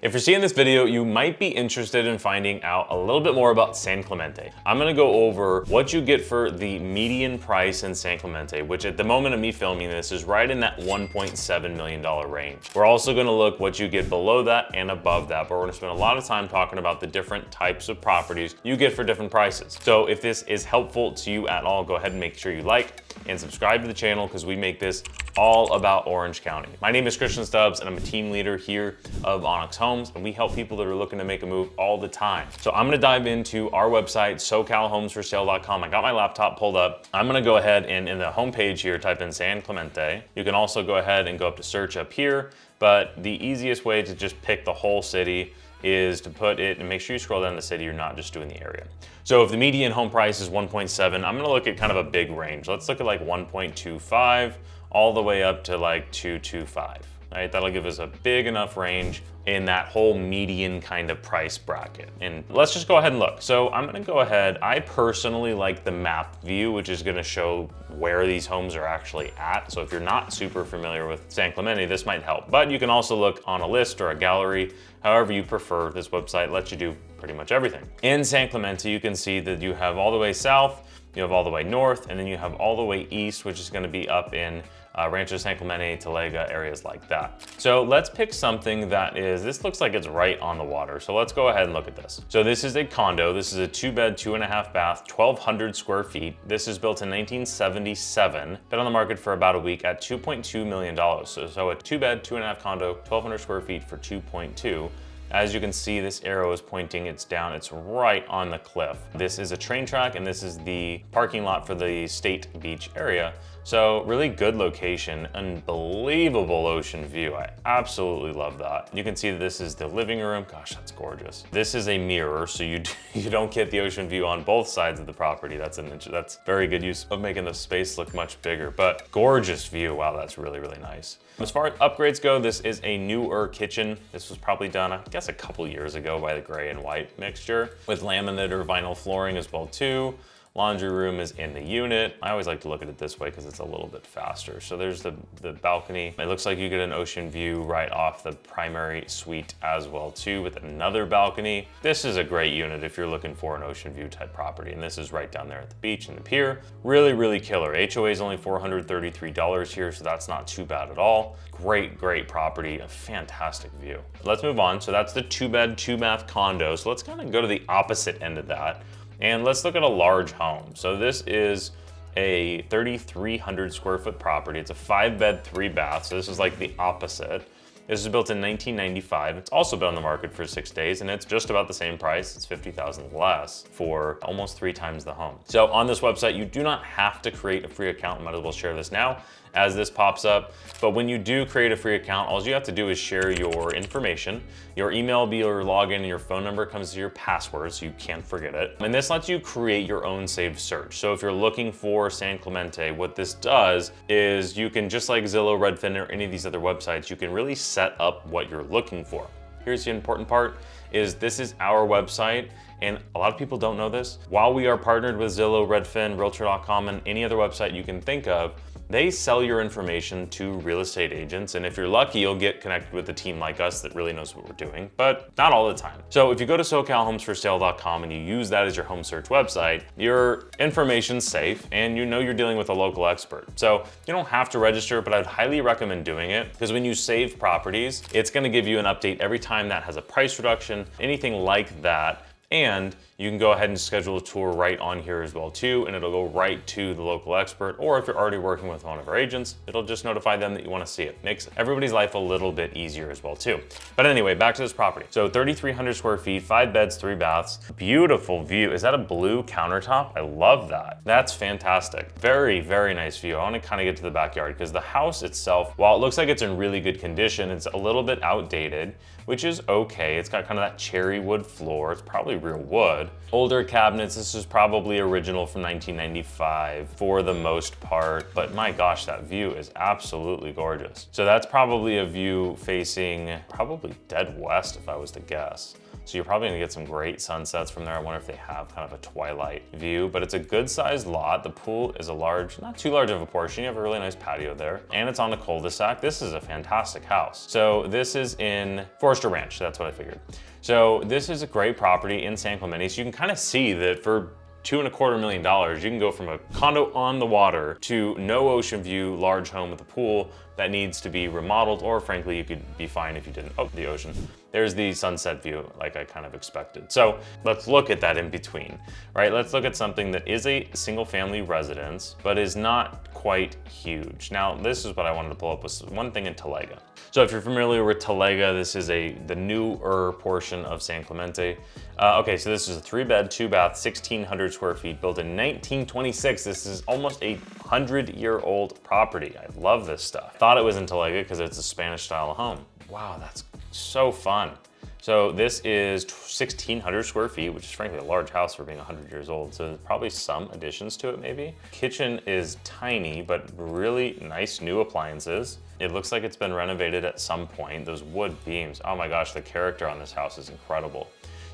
If you're seeing this video, you might be interested in finding out a little bit more about San Clemente. I'm gonna go over what you get for the median price in San Clemente, which at the moment of me filming this is right in that $1.7 million range. We're also gonna look what you get below that and above that, but we're gonna spend a lot of time talking about the different types of properties you get for different prices. So if this is helpful to you at all, go ahead and make sure you like and subscribe to the channel because we make this all about Orange County. My name is Stubbs and I'm a team leader here of Onyx Homes, and we help people that are looking to make a move all the time. So I'm gonna dive into our website, socalhomesforsale.com. I got my laptop pulled up. I'm gonna go ahead and in the homepage here, type in San Clemente. You can also go ahead and go up to search up here, but the easiest way to just pick the whole city is to put it, and make sure you scroll down the city, you're not just doing the area. So if the median home price is 1.7, I'm gonna look at kind of a big range. Let's look at like 1.25 all the way up to like 2.25. Right, that'll give us a big enough range in that whole median kind of price bracket. And let's just go ahead and look. So I'm gonna go ahead, I personally like the map view, which is gonna show where these homes are actually at. So if you're not super familiar with San Clemente, this might help. But you can also look on a list or a gallery, however you prefer. This website lets you do pretty much everything. In San Clemente, you can see that you have all the way south, you have all the way north, and then you have all the way east, which is gonna be up in Rancho San Clemente, Talega, areas like that. So let's pick something that is, this looks like it's right on the water. So let's go ahead and look at this. So this is a condo. This is a 2-bed, 2.5 bath, 1,200 square feet. This is built in 1977. Been on the market for about a week at $2.2 million. So a 2-bed, 2.5 condo, 1,200 square feet for 2.2. As you can see, this arrow is pointing, it's down, it's right on the cliff. This is a train track and this is the parking lot for the State Beach area. So really good location, unbelievable ocean view. I absolutely love that. You can see that this is the living room. Gosh, that's gorgeous. This is a mirror, so you don't get the ocean view on both sides of the property. That's very good use of making the space look much bigger, but gorgeous view. Wow, that's really, really nice. As far as upgrades go, this is a newer kitchen. This was probably done, I guess, a couple years ago by the gray and white mixture with laminate or vinyl flooring as well too. Laundry room is in the unit. I always like to look at it this way because it's a little bit faster. So there's the balcony. It looks like you get an ocean view right off the primary suite as well too, with another balcony. This is a great unit if you're looking for an ocean view type property. And this is right down there at the beach and the pier. Really, really killer. HOA is only $433 here, so that's not too bad at all. Great, great property, a fantastic view. Let's move on. So that's the 2-bed, 2-bath condo. So let's kind of go to the opposite end of that. And let's look at a large home. So this is a 3,300 square foot property. It's a 5-bed, 3-bath. So this is like the opposite. This is built in 1995. It's also been on the market for 6 days and it's just about the same price. It's $50,000 less for almost 3 times the home. So on this website, you do not have to create a free account. Might as well share this now as this pops up. But when you do create a free account, all you have to do is share your information. Your email will be your login and your phone number comes to your password so you can't forget it. And this lets you create your own saved search. So if you're looking for San Clemente, what this does is you can, just like Zillow, Redfin, or any of these other websites, you can really set up what you're looking for. Here's the important part, is this is our website. And a lot of people don't know this. While we are partnered with Zillow, Redfin, Realtor.com, and any other website you can think of, they sell your information to real estate agents. And if you're lucky, you'll get connected with a team like us that really knows what we're doing, but not all the time. So if you go to socalhomesforsale.com and you use that as your home search website, your information's safe and you know you're dealing with a local expert. So you don't have to register, but I'd highly recommend doing it because when you save properties, it's gonna give you an update every time that has a price reduction, anything like that. And you can go ahead and schedule a tour right on here as well too, and it'll go right to the local expert. Or if you're already working with one of our agents, it'll just notify them that you want to see it. Makes everybody's life a little bit easier as well too. But anyway, back to this property. So 3,300 square feet, 5 beds, 3 baths, beautiful view. Is that a blue countertop? I love that. That's fantastic. Very, very nice view. I want to kind of get to the backyard because the house itself, while it looks like it's in really good condition, it's a little bit outdated, which is okay. It's got kind of that cherry wood floor. It's probably real wood. Older cabinets, this is probably original from 1995 for the most part, but my gosh, that view is absolutely gorgeous. So that's probably a view facing probably dead west if I was to guess. So you're probably gonna get some great sunsets from there. I wonder if they have kind of a twilight view, but it's a good sized lot. The pool is a large, not too large of a portion. You have a really nice patio there, and it's on a cul-de-sac. This is a fantastic house. So this is in Forester Ranch, that's what I figured. So this is a great property in San Clemente. So you can kind of see that for $2.25 million, you can go from a condo on the water to no ocean view, large home with a pool that needs to be remodeled, or frankly, you could be fine if you didn't. Oh, the ocean. There's the sunset view like I kind of expected. So let's look at that in between, right? Let's look at something that is a single family residence, but is not quite huge. Now, this is what I wanted to pull up, was one thing in Talega. So if you're familiar with Talega, this is the newer portion of San Clemente. Okay, so this is a 3-bed, 2-bath, 1,600 square feet, built in 1926. This is almost a 100-year-old property. I love this stuff. Thought it was in Talega because it's a Spanish style home. Wow, that's so fun. So this is 1,600 square feet, which is frankly a large house for being 100 years old. So there's probably some additions to it maybe. Kitchen is tiny, but really nice new appliances. It looks like it's been renovated at some point. Those wood beams, oh my gosh, the character on this house is incredible.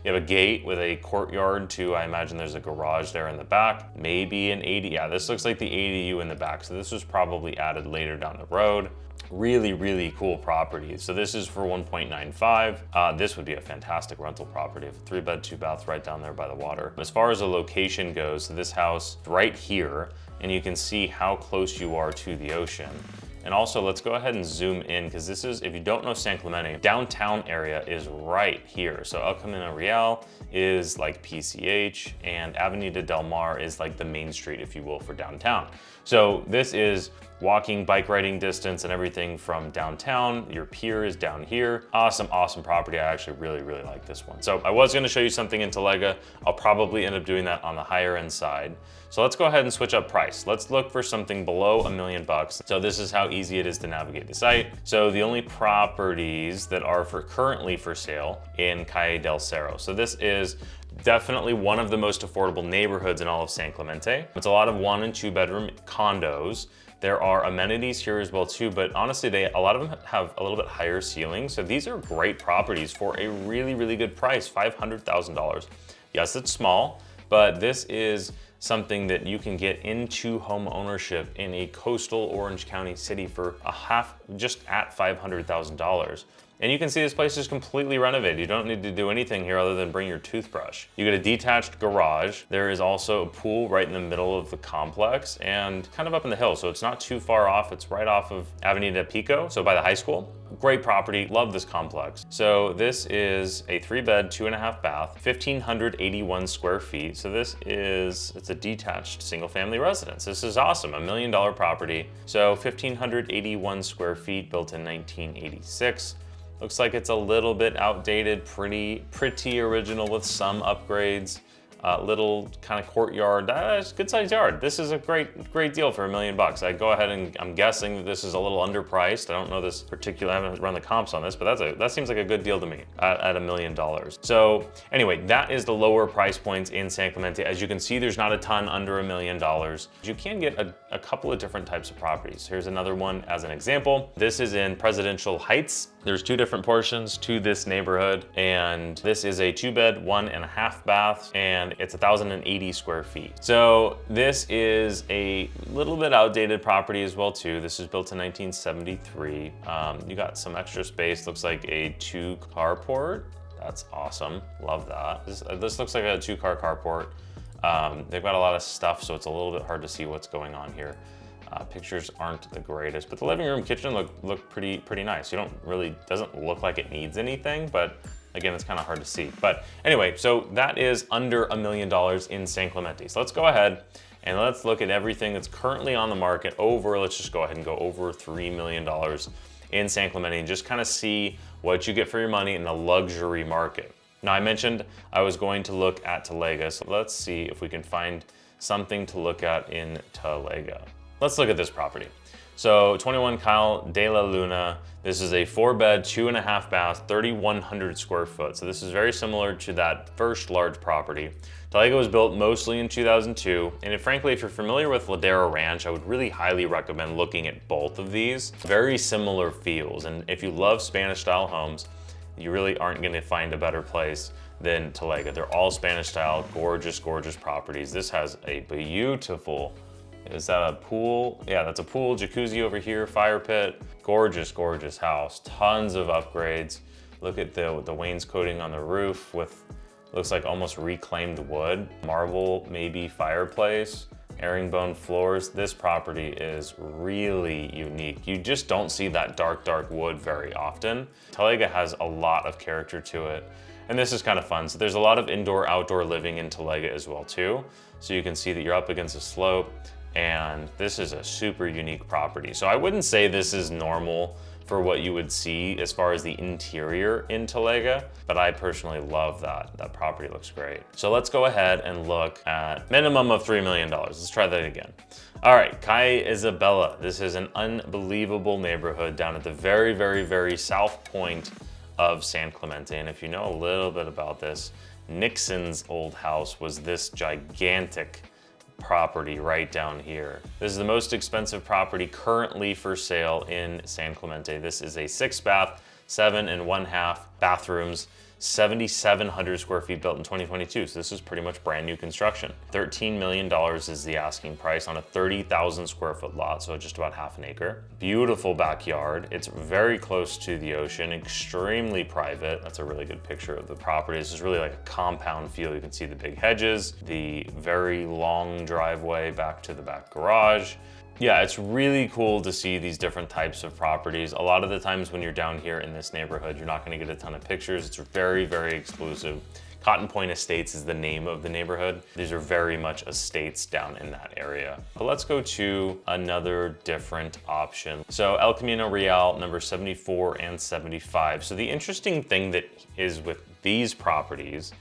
You have a gate with a courtyard too. I imagine there's a garage there in the back. Maybe an AD, yeah, this looks like the ADU in the back. So this was probably added later down the road. Really, really cool property. So this is for 1.95. This would be a fantastic rental property. 3-bed, 2-bath right down there by the water. As far as the location goes, this house right here, and you can see how close you are to the ocean. And also, let's go ahead and zoom in, because this is, if you don't know San Clemente, downtown area is right here. So El Camino Real is like PCH, and Avenida Del Mar is like the main street, if you will, for downtown. So this is walking, bike riding distance and everything from downtown. Your pier is down here. Awesome, awesome property. I actually really, really like this one. So I was gonna show you something in Talega. I'll probably end up doing that on the higher end side. So let's go ahead and switch up price. Let's look for something below $1 million. So this is how easy it is to navigate the site. So the only properties that are currently for sale in Calle del Cerro. So this is definitely one of the most affordable neighborhoods in all of San Clemente. It's a lot of 1 and 2 bedroom condos. There are amenities here as well too, but honestly, a lot of them have a little bit higher ceilings. So these are great properties for a really, really good price, $500,000. Yes, it's small, but this is something that you can get into home ownership in a coastal Orange County city for just at $500,000. And you can see this place is completely renovated. You don't need to do anything here other than bring your toothbrush. You get a detached garage. There is also a pool right in the middle of the complex and kind of up in the hill. So it's not too far off. It's right off of Avenida Pico, so by the high school. Great property, love this complex. So this is a 3-bed, 2.5 bath, 1,581 square feet. So it's a detached single family residence. This is awesome, $1 million property. So 1,581 square feet, built in 1986. Looks like it's a little bit outdated, pretty original with some upgrades. Little kind of courtyard, good sized yard. This is a great deal for $1 million. I go ahead and I'm guessing that this is a little underpriced. I don't know this particular, I haven't run the comps on this, but that seems like a good deal to me at $1 million. So anyway, that is the lower price points in San Clemente. As you can see, there's not a ton under $1 million. You can get a couple of different types of properties. Here's another one as an example. This is in Presidential Heights. There's 2 different portions to this neighborhood, and this is a 2-bed, 1.5 bath, and it's 1,080 square feet. So this is a little bit outdated property as well too. This is built in 1973. You got some extra space, looks like a 2 carport. That's awesome, love that. This looks like a 2-car carport. They've got a lot of stuff, so it's a little bit hard to see what's going on here. Pictures aren't the greatest, but the living room kitchen look pretty nice. Doesn't look like it needs anything, but again, it's kind of hard to see. But anyway, so that is under $1 million in San Clemente. So let's go ahead and let's look at everything that's currently on the market let's just go ahead and go over $3 million in San Clemente and just kind of see what you get for your money in the luxury market. Now, I mentioned I was going to look at Talega, so let's see if we can find something to look at in Talega. Let's look at this property. So 21 Calle de la Luna, this is a 4-bed, 2.5 bath, 3,100 square foot. So this is very similar to that first large property. Talega was built mostly in 2002. And frankly, if you're familiar with Ladera Ranch, I would really highly recommend looking at both of these. Very similar feels. And if you love Spanish style homes, You really aren't gonna find a better place than Talega. They're all Spanish style, gorgeous, gorgeous properties. This has a beautiful, is that a pool? Yeah, that's a pool, jacuzzi over here, fire pit. Gorgeous, gorgeous house, tons of upgrades. Look at the wainscoting on the roof with, looks like almost reclaimed wood. Marble, maybe fireplace, herringbone floors. This property is really unique. You just don't see that dark, dark wood very often. Talega has a lot of character to it. And this is kind of fun. So there's a lot of indoor, outdoor living in Talega as well too. So you can see that you're up against a slope, and this is a super unique property. So I wouldn't say this is normal for what you would see as far as the interior in Talega, but I personally love that. That property looks great. So let's go ahead and look at minimum of $3 million. Let's try that again. All right, Calle Isabella. This is an unbelievable neighborhood down at the very, very, very south point of San Clemente. And if you know a little bit about this, Nixon's old house was this gigantic property right down here. This is the most expensive property currently for sale in San Clemente. This is a 6-bath, 7.5 bathrooms, 7,700 square feet, built in 2022. So this is pretty much brand new construction. $13 million is the asking price on a 30,000 square foot lot, so just about half an acre. Beautiful backyard. It's very close to the ocean, extremely private. That's a really good picture of the property. This is really like a compound feel. You can see the big hedges, the very long driveway back to the back garage. Yeah, it's really cool to see these different types of properties. A lot of the times when you're down here in this neighborhood, you're not gonna get a ton of pictures. It's very, very exclusive. Cotton Point Estates is the name of the neighborhood. These are very much estates down in that area. But let's go to another different option. So El Camino Real, number 74 and 75. So the interesting thing that is with these properties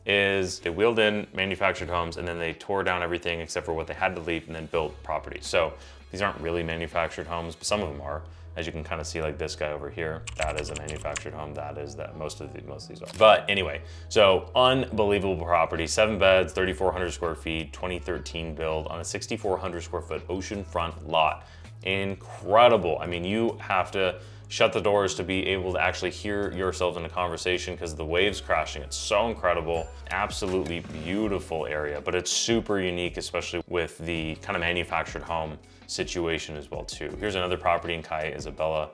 is they wheeled in manufactured homes and then they tore down everything except for what they had to leave and then built properties. So these aren't really manufactured homes, but some of them are. As you can kind of see, like this guy over here, that is a manufactured home. That is that, most of these are. But anyway, so unbelievable property, 7 beds, 3,400 square feet, 2013 build on a 6,400 square foot oceanfront lot. Incredible. I mean, you have to shut the doors to be able to actually hear yourself in a conversation because of the waves crashing. It's so incredible. Absolutely beautiful area, but it's super unique, especially with the kind of manufactured home situation as well too. Here's another property in Calle Isabella.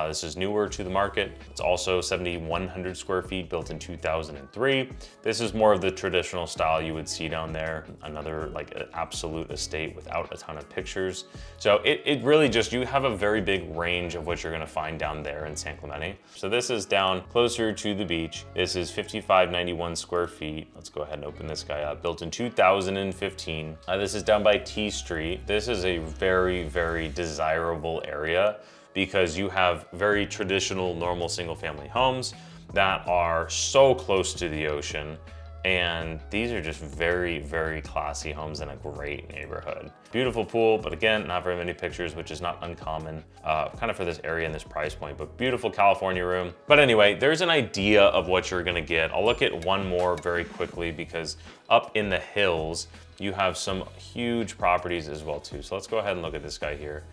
This is newer to the market. It's also 7,100 square feet, built in 2003. This is more of the traditional style you would see down there. Another like an absolute estate without a ton of pictures. So it really just, you have a very big range of what you're gonna find down there in San Clemente. So this is down closer to the beach. This is 5,591 square feet. Let's go ahead and open this guy up. Built in 2015. This is down by T Street. This is a very, very desirable area, because you have very traditional, normal single-family homes that are so close to the ocean. And these are just very, very classy homes in a great neighborhood. Beautiful pool, but again, not very many pictures, which is not uncommon kind of for this area and this price point, but beautiful California room. But anyway, there's an idea of what you're gonna get. I'll look at one more very quickly because up in the hills, you have some huge properties as well too. So let's go ahead and look at this guy here.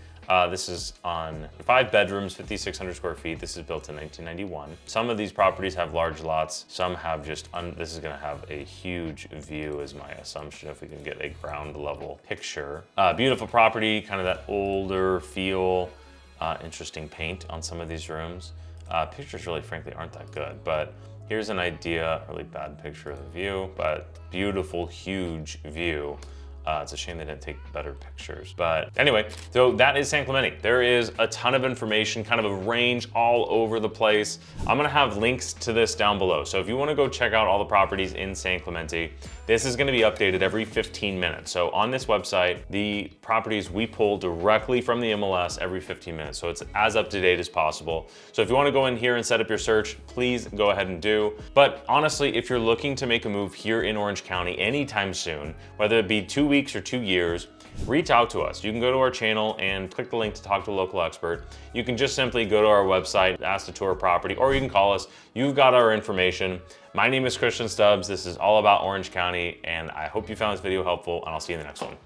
This is on 5 bedrooms, 5,600 square feet. This is built in 1991. Some of these properties have large lots. Some have just, this is gonna have a huge view is my assumption if we can get a ground level picture. Beautiful property, kind of that older feel, interesting paint on some of these rooms. Pictures really frankly aren't that good, but here's an idea, really bad picture of the view, but beautiful, huge view. It's a shame they didn't take better pictures. But anyway, so that is San Clemente. There is a ton of information, kind of a range all over the place. I'm gonna have links to this down below. So if you wanna go check out all the properties in San Clemente, this is gonna be updated every 15 minutes. So on this website, the properties we pull directly from the MLS every 15 minutes. So it's as up to date as possible. So if you wanna go in here and set up your search, please go ahead and do. But honestly, if you're looking to make a move here in Orange County anytime soon, whether it be 2 weeks or 2 years, reach out to us. You can go to our channel and click the link to talk to a local expert. You can just simply go to our website, ask to tour a property, or you can call us. You've got our information. My name is Stubbs. This is all about Orange County, and I hope you found this video helpful, and I'll see you in the next one.